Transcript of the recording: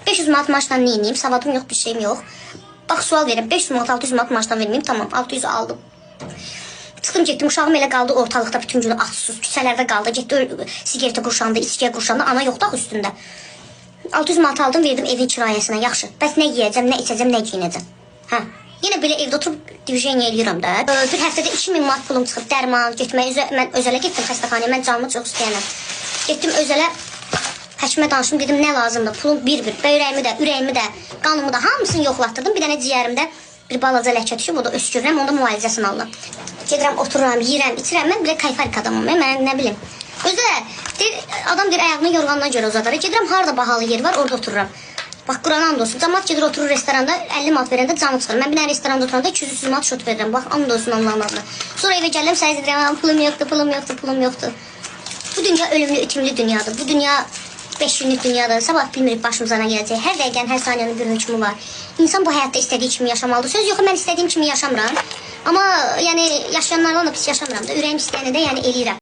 500 manat maaşdan ne edeyim? Savadım yok, bir şeyim yok. Bax, sual verin. 500 manat, 600 manat maaşdan vermeyeyim. Tamam, 600 aldım. Çıxdım getdim, uşağım elə qaldı ortalıqda bütün günü atsız, küçələrdə qaldı. Getdi sigareta qurşandı, içkiyə qurşandı, ana yoxdu axı üstündə. 600 manat aldım, verdim evin kirayəsinə, yaxşı. Bəs nə yeyəcəm, nə içəcəm, nə giyinəcəm? Hə. Yenə belə evdə oturub divizyon eləyirəm də. Bir həftədə 2000 manat pulum çıxıb, dərman getməyə, mən özələ getdim xəstəxanaya, mən canımı çox istəyənəm. Getdim özələ, həkimə danışdım, dedim nə lazımdır, pulum bir-bir, ürəyimi də, qanımı da, hamısını yoxlatdırdım. Bir dənə ciyərimdə bir balaca ləkə düşüb, o da öskürürəm, onda müalicəsini aldım. Gedirəm, otururam, yeyirəm, içirəm, mən belə kayfarik adamım, mən nə bilim. Özə, adam deyir, ayağını yorğandan görə uzadır. Gedirəm, harada bahalı yer var, orada otururam. Bax, Quran and olsun, cəmaat gedir, oturur restoranda, 50 manat verəndə canı çıxır. Mən bir dənə restoranda oturanda 200 manat şot verirəm, bax, and olsun Allah'ın adına. Sonra evə gəlirəm, səhər edirəm, pulum yoxdur. Bu dünya ölümlü, itimli dünyadır. Bu dünya 5 günlük dünyadır. Sabah bilmirik başımıza nə gələcək. Hər dəqiqənin, hər saniyenin bir hökmü var. İnsan bu həyatda istədiyi kimi yaşamalıdır. Söz yox, mən istədiyim kimi yaşamıram. Amma yəni yaşayanlarla da pis yaşamıram da. Ürəyim istəyəni də yəni eləyirəm.